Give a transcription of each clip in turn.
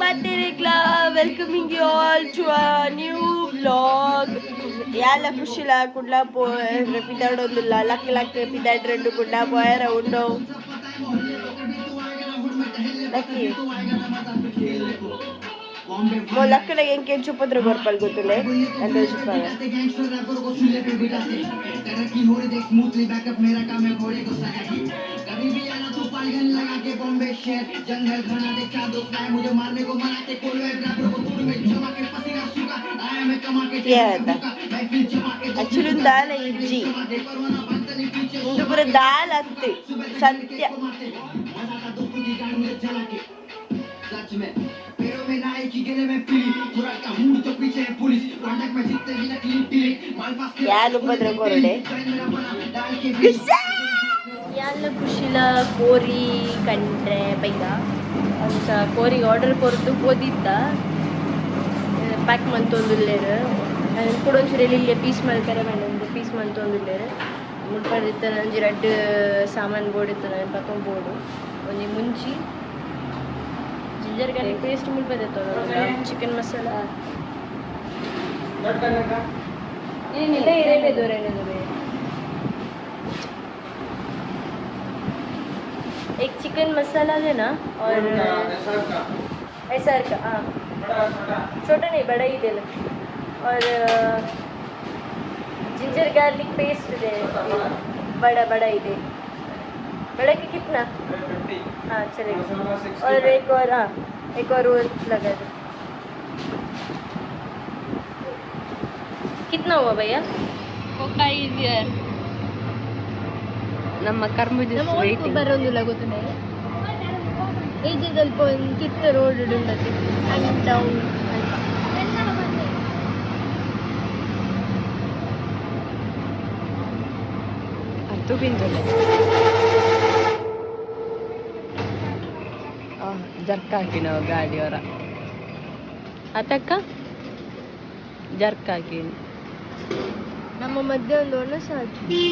welcoming you all to a new vlog. Yalla kushila kudla poer repeated ondulla lucky repeated rendu kudla poer undo. Lucky. Mo lucky la enke chupatra gorpal gotule ando chupara. Actually दाल है easy मुझे पूरे दाल आते सत्य यार उपद्रव कोरडे याला कुशिला कोरी कंड्रे पैगा अंच कोरी order कोरतु ओदिद्दा pack मंतोंदुल्लेर ಕೂಡ ಒಂಚೂರು ಇಲ್ಲಿ ಪೀಸ್ ಮಾಡ್ತಾರೆ ಒಂದು ಪೀಸ್ ಮಂತೊಂದುಲ್ಲೇರು ಮುಟ್ಪಡಿರ್ತಾರೆ ಒಂಜಿ ರಡ್ಡು ಸಾಮಾನು ಬೋರ್ಡ್ ಇರ್ತಾರೆ ಪಕ್ಕ ಬೋರ್ಡು ಒಂಜಿ ಮುಂಚಿ ಜಿಂಜರ್ ಗಾರ್ಲಿಕ್ ಪೇಸ್ಟ್ ಮುಟ್ಪದಿರ್ತದೆ ಚಿಕನ್ ಮಸಾಲ ಏನಿಲ್ಲ ಇರೇನೆ ದೂರೇನೆ एक चिकन मसाला देना और ऐसा हाँ छोटा नहीं बड़ा ही दे लो और जिंजर गार्लिक पेस्ट दे बड़ा ही दे बड़ा के कितना हाँ चलेगा और एक और वो लगा दे कितना हुआ भैया ನಮ್ಮ ಕರ್ಮುಜ ಬರೋದಿಲ್ಲ ಗೊತ್ತುಂಟೆ ಏಜೆ ಸ್ವಲ್ಪ ಒಂದು ಕಿತ್ತ ರೋಡ್ ಉಂಟತಿ ಅಂಡ್ ಡೌನ್ ಅದು ಬಿಂದಲೆ ಜರ್ಕ್ ಹಾಕಿ ನಾವು ಗಾಡಿಯವರ ಅದಕ್ಕ ಜರ್ಕ್ ಹಾಕಿ ನಮ್ಮ ಮಧ್ಯೆ ಒಂದು ಒಳ್ಳೆ ಸಾಕಿ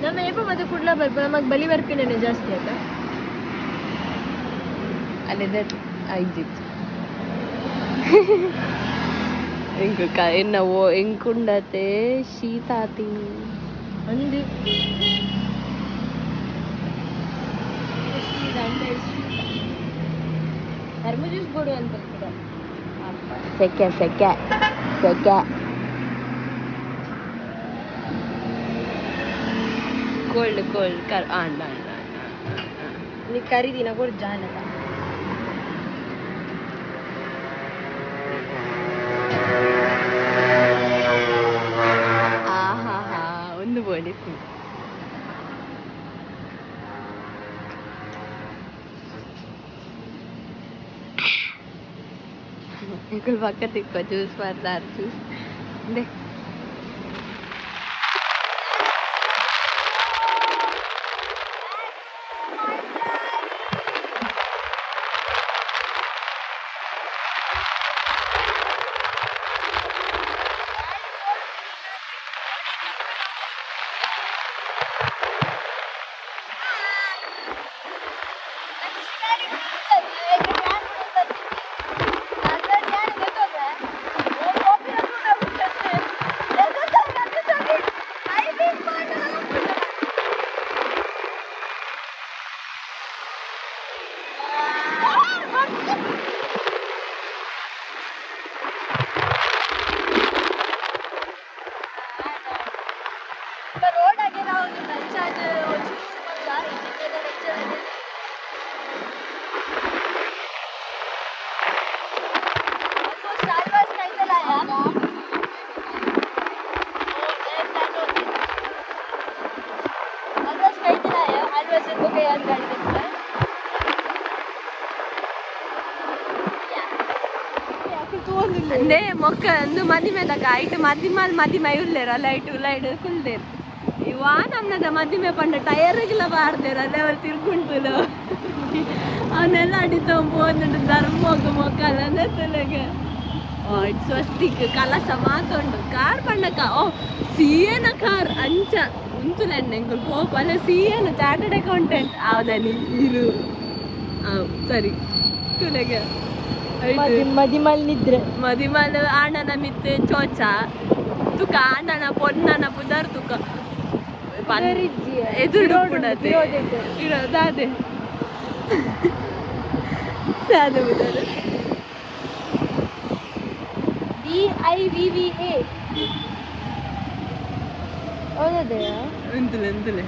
ನಮ್ಮ ಏಪ ಮತ್ತೆ ಕುಡ್ಲ ಬರ್ಬೋದು ನಮಗೆ ಬಲಿ ಬರ್ಪಿನೇ ಜಾಸ್ತಿ ಆಯ್ತಾ ಅಲ್ಲಿದೆ ಐಜಿತ್ ಇಂಕ ಎನ್ನವೋ ಎಂಕುಂಡತೆ ಶೀತಾತಿ ಅಂದಿ ಕರ್ಮುಜೂಸ್ ಬೋಡು ಅಂತ ಸೆಕೆ कोल्ड कर नी करी दी ना कोड जान का आहा ಒಂದು ಬೋಡಿಸಿ एकल वक्त को जूस मारदार जूस दे ಅಂದೇ ಮೊಕ್ಕ ಒಂದು ಮದಿ ಮೇಲಕ ಐಟ್ ಮದಿ ಮೈ ಉಳ್ಳೇರ ಲೈಟ್ ಕುಲ್ದೇರು ಇವಾ ನಮ್ಮದ ಮದಿಮೆ ಪಂಡ ಟಯರ್ಗೆಲ್ಲ ಬಾರ್ದೇರ ಅದೇ ಅವ್ರು ತಿರ್ಗುಂಟು ಅವನ್ನೆಲ್ಲ ಅಡಿತಂಬಂದು ಮೊಕ್ಕಲ್ಲ ನೆತ್ತಲೆಗೆ ಸ್ವಸ್ತಿಕ್ ಕಲಸ ಮಾತೊಂಡು ಕಾರ್ ಪಂಡಕ ಓ ಸಿಎನ ಕಾರ್ ಅಂಚ ಉಂತುಲೆಂಡೆ ಎಂಕುಲು ಪೋಪಲ ಸಿಎನ ಚಾರ್ಟರ್ಡ್ ಅಕೌಂಟೆಂಟ್ ಅವದಲ್ಲಿ ಇರು ಸರಿ ತುಲೆಗೆ ಮದಿಮಲ್ ನಿದ್ರೆ ಮದಿಮಲ್ ಆಂಡನ ಮಿತ್ ಚೋಚ ತುಕ ಆಂಡನ ಪೊನ್ನನ ಪುದರ್ ತುಕ ಎದುರು ಪುಡದೆ ದಾದೆ ದಾದೆ ಪುದರ್ DIVVA ಹೌದಾ ಎಂತಲೆ ಎಂತಲೆ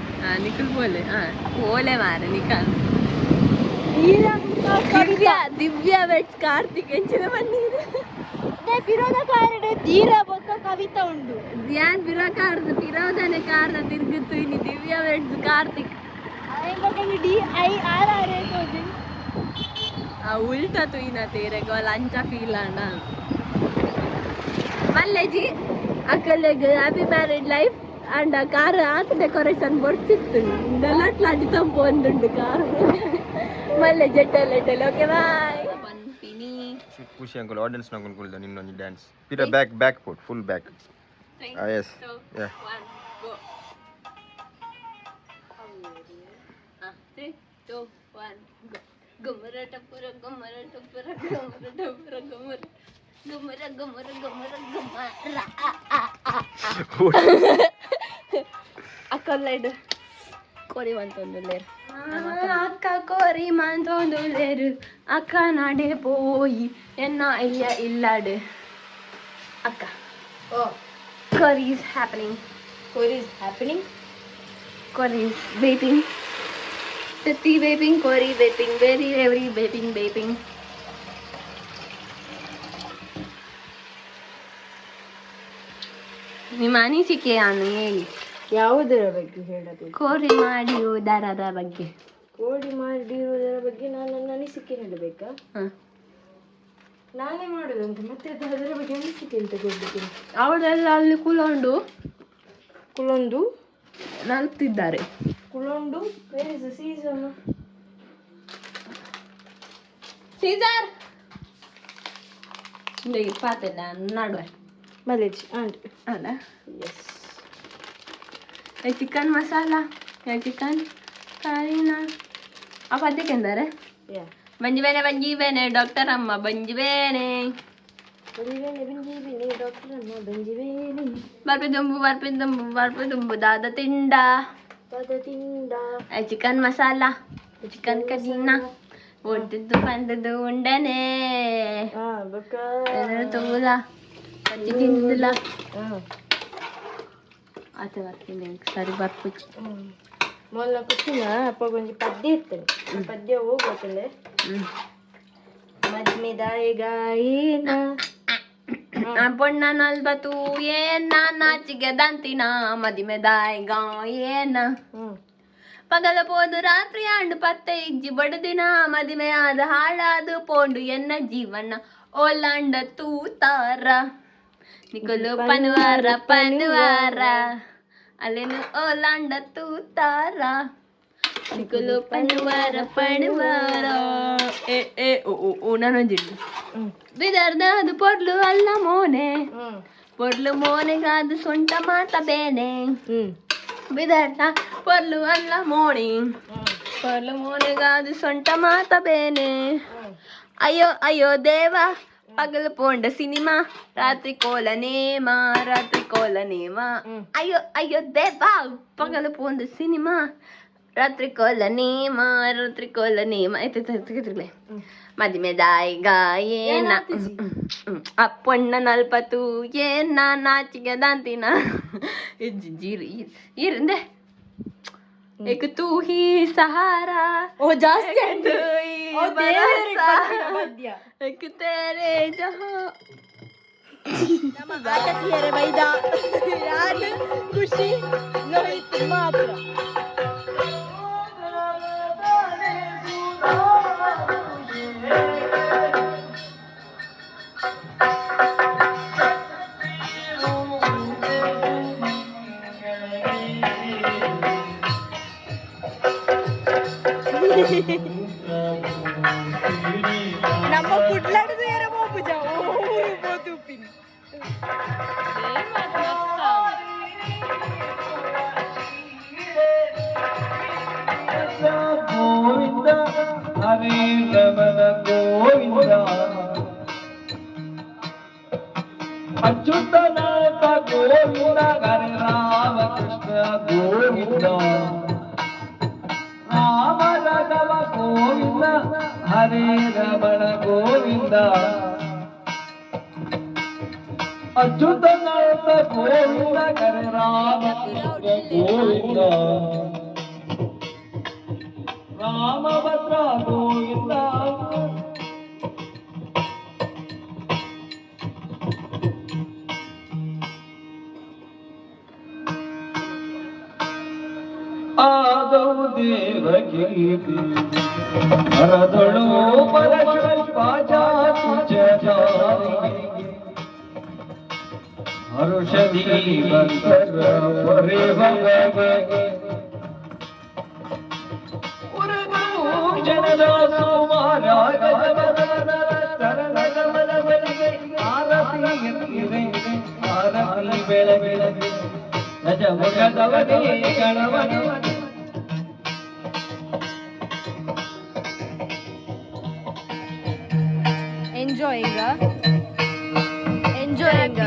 ನಿಖಿಲ್ ಬೋಲೆ ಓಲೆ ಮಾರೆ ನಿಖಲ್ ದಿವ್ಯ ವೆಟ್ ಕಾರ್ತಿಕ್ ಎಂಚಿನ ಬನ್ನೀರು ವಿರೋಧಕಾರಣ ಧೀರ ಬೊಕ್ಕ ಕವಿತಾ ಉಂಡು ಧ್ಯಾನ್ ವಿರೋಧನೆ ಕಾರಣ ತಿರ್ಗಿತ್ತು ಇನಿ ದಿವ್ಯ ವೆಟ್ ಕಾರ್ತಿಕ್ DIRR ಉಲ್ಟಾ ತುಯಿನ ತೇರೆಗ ಲಂಚ ಫೀಲ್ ಅಣ್ಣ ಮಲ್ಲೆಜಿ ಅಕ್ಕಲೆಗ್ happy married life and car art decoration ಬೊಡ್ಸಿತ್ತು ನೆಲಟ್ಲಾಡಿ ತಂಪು ಒಂದುಂಡು ಕಾರ್ ಮಲ್ಲೆ ಜೆಟ್ಟೆಲ್ಲ ಓಕೆ ಬಾಯ್ ಪನ್ಪಿನಿ ಖುಷಿ ಅಂಕಲ್ ಆಡಿಯನ್ಸ್ ನಂಗೆ ಅನ್ಕೊಳ್ದ ನಿನ್ನೊಂದು ಡ್ಯಾನ್ಸ್ ಪಿರ ಬ್ಯಾಕ್ ಪುಟ್ ಫುಲ್ ಬ್ಯಾಕ್ ಎಸ್ ಯಾ 3 2 1 ಗುಮ್ಮರ ಟಪ್ಪರ ಗುಮ್ಮರ ಟಪ್ಪರ ಗುಮ್ಮರ ಟಪ್ಪರ ಗುಮ್ಮರ ಗುಮ್ಮರ ಗುಮ್ಮರ ಗುಮ್ಮರ ಗುಮ್ಮರ ಅಕ್ಕಲ್ಲೈಡು ಕೋರಿ ಮಂತೊಂದುಲ್ಲೇರು ಅಕ್ಕ ಕೋರಿ ಮಂತೊಂದುಲ್ಲೇರು ಅಕ್ಕ ನಡೆ ಪೋಯಿ ಎನ್ನ ಇಲ್ಲಾಡು ಅಕ್ಕ ಕೋರಿ is happening Kori is happening. Kori is vaping. Tati vaping, Kori vaping, every vaping. ನಿಮ್ಮ ಅನಿಸಿಕೆಯನ್ನು ಹೇಳಿ. ಯಾವುದರ ಬಗ್ಗೆ ಹೇಳಬೇಕು? ಕೋರಿ ಮಾಡಿರುವುದರ ಬಗ್ಗೆ. ಕೋಡಿ ಮಾಡಿರುವುದರ ಬಗ್ಗೆ ನಾನು ನನ್ನ ಅನಿಸಿಕೆ ಹೇಳಬೇಕಾ? ನಾನೇ ಮಾಡೋದಂತ ಮತ್ತೆ ಅದರ ಬಗ್ಗೆ ಅನಿಸಿಕೆ ಅಂತ ಕೊಡ್ಬೇಕು. ಅವಳೆಲ್ಲ ಅಲ್ಲಿ ಕುಲೊಂಡು ನಲ್ತಿದ್ದಾರೆ. ಕುಲೊಂಡು ಸೀಸರ್ ಪಾತೆಲ್ಲ ನಡುವೆ ಮಲೇಜ್ ಅಲ್ಲ ಚಿಕನ್ ಮಸಾಲ ಚಿಕನ್ ಕರೀನಾ ಆ ಪದ್ಯಕ್ಕೆಂದರೆ ಬಂಜಿಬೇನೆ ಡಾಕ್ಟರ್ ಅಮ್ಮ ಬಂಜಿಬೇನೆ ಬರ್ಪೆ ದಾದ ತಿಂಡ ಚಿಕನ್ ಮಸಾಲ ಚಿಕನ್ ಕರೀನಾ ಒಟ್ಟಿದ್ದು ಪಂದದ್ದು ಉಂಡನೆ ತೂಲ ಕಚ್ಚಿ ತಿಂದಿಲ್ಲ ಆತ ಬರ್ತೀನಿ ಸರಿ ಬರ್ಪುಚ್ಚಿ ಮೊದಲ ಖುಷಿನ ಅಪ್ಪ ಕೊಂಚ ಪದ್ಯ ಇರ್ತೇನೆ ಪದ್ಯ ಹೋಗ್ಬೇಕಂದ್ರೆ ಮದ್ಮೆದಾಯಿಗಾಯಿನ ಪೊಣ್ಣ ನಲ್ಬತ್ತು ಏನ ನಾಚಿಗೆ ದಂತಿನ ಮದಿಮೆದಾಯಿಗ ಏನ ಪಗಲ ಪೋದು ರಾತ್ರಿ ಆಂಡು ಪತ್ತೆ ಇಜ್ಜಿ ಬಡದಿನ ಮದಿಮೆ ಆದ ಹಾಳಾದು ಪೋಂಡು ಎನ್ನ ಜೀವನ ಓಲಾಂಡ ತೂತಾರ ನಿಕಲು ಪನುವಾರ ಅಲ್ಲೇನು ಓಲಾಂಡ ತೂತಾರ ನಿಕಲು ಪನುವಾರ ಏ ಓ ನಾನೊಂದಿಡ್ಲು ಬಿದರ್ದ ಅದು ಪೊರ್ಲು ಅಲ್ಲ ಪೊರ್ಲು ಮೋನೆಗಾದು ಸೊಂಟ ಮಾತ ಬೇನೆ ಬಿದರ್ದ ಪೊರ್ಲು ಅಲ್ಲ ಪೊರ್ಲು ಮೋನೆಗಾದು ಸೊಂಟ ಮಾತ ಬೇನೆ ಅಯ್ಯೋ ದೇವ ಪಗಲು ಪೋಂಡ ಸಿನಿಮಾ ರಾತ್ರಿ ಕೋಲ ನೇಮ ಅಯ್ಯೋ ದೇವ ಪಗಲು ಪೋಂಡ ಸಿನಿಮಾ ರಾತ್ರಿ ಕೋಲ ನೇಮ ಎತ್ತಿರ್ಲೆ ಮದಿಮೆದಾಯಿಗ ಏನ ಅಪ್ಪಣ್ಣ ನಲ್ಪತ್ತು ಏನ ನಾಚಿಗೆ ದಂತಿನ ಇರಂದೆ एक तू ही सहारा ओ ಜಾಸ್ತಿ एक तेरे जहां ನಮ್ಮ ಗಾಯಕಿಯರೇ ಬೈದ ಯಾರು ಖುಷಿ ಲೋಹಿತ್ ಮಾತ್ರ ನಮ್ಮ ಕುಡ್ಲಾಡದು ಯಾರ ಹೋಗುಜ ಊರು ಬೋದು ಪಿನ್ ಗೋವಿಂದ ಹರೇ ರಮಣ ಗೋವಿಂದ ಅಚ್ಯುತನಾಥ ಗೋವಿಂದ ಹರೇ ರಾಮಕೃಷ್ಣ ಗೋವಿಂದ ರಾಮ ರಾಘವ ಗೋವಿಂದ ಹರೇ ರಮಣ ಗೋವಿಂದ ಅಚ್ಯುತನಾಥ ಗೋವಿಂದ ಹರೇ ರಾಮಕೃಷ್ಣ ಗೋವಿಂದ ರಾಮಭದ್ರ ಗೋವಿಂದ ಆದವು ದೇವಕಿ ಹರದಳು ಪರಶುಪಾಜಾ ಹರುಷದಿ ಭಕ್ತರ ಪರೇ ಜನದ ಸುಮಾರ ಆರತಿ ಬೆಳಗ್ಗೆ ಗಜ ಮುಖದವನೇ ಗಣವನೇ ಎಂಜಾಯಿಂಗ್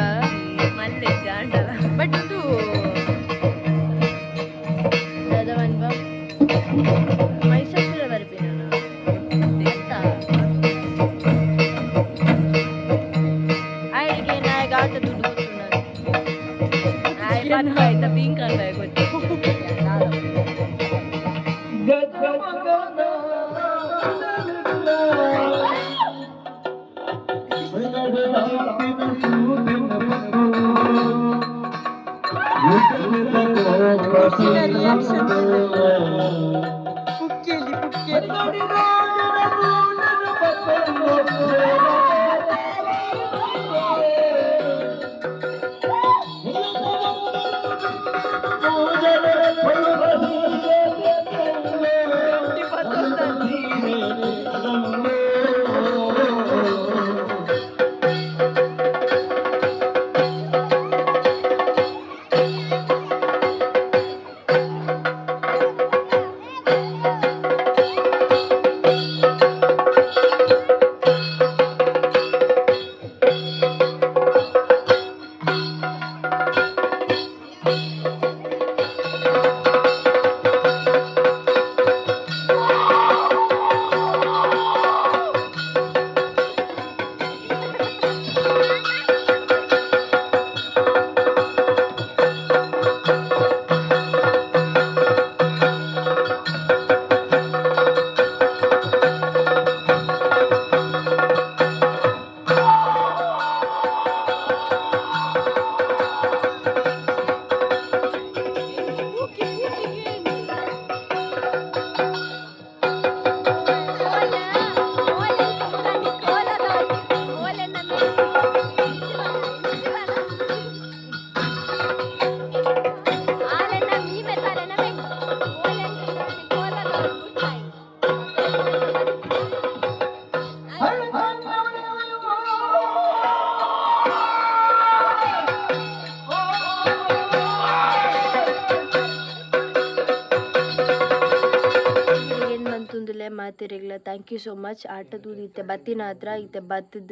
ಮಲ್ಲೆ ಜಾಂಡಲ ಬಟ್ ಇದು ಅದವನ್ವ ಮೈಸೂರು ಬರ್ತೀನಿ ಆಯ್ಕೆ ನಾಯಕ ಆಟ ದುಡ್ಡು ಕೊಟ್ಟು ಆಯ್ತಾ ಪಿಂಕ್ ಅಂತ ಗೊತ್ತು ಮಾತಿರಲಿಲ್ಲ. Thank you so much. ಆಟದು ಇತ್ತೆ ಬತ್ತಿನ ಹತ್ರ ಇತ್ತೆ ಬತ್ತದ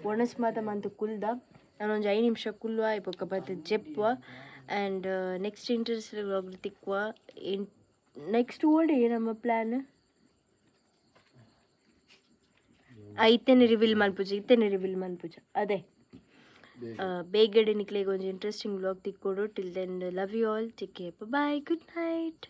ಒಣಸ್ ಮಾತ ಮಂತು ಕುಲ್ದ ನಾನೊಂದು 5 ನಿಮಿಷ ಕುಲ್ವ ಇಪ್ಪಕ್ಕ ಬತ್ತದ ಜೆಪ್ವ ಆ್ಯಂಡ್ ನೆಕ್ಸ್ಟ್ ಇಂಟ್ರೆಸ್ಟ್ ವ್ಲಾಗ್ ತಿಕ್ವ. ನೆಕ್ಸ್ಟ್ ಓಡಿ ನಮ್ಮ ಪ್ಲ್ಯಾನ್ ಇತ್ತೇನೆ ರಿವೀಲ್ ಮಲ್ಪುಜ ಅದೇ ಬೇಗಡೆ ನಿಕ್ಲೆಗೆ ಒಂದು ಇಂಟ್ರೆಸ್ಟಿಂಗ್ ವ್ಲಾಗ್ ತಿಕ್ಕೊಡು. Till then love you all, take care, bye, good night.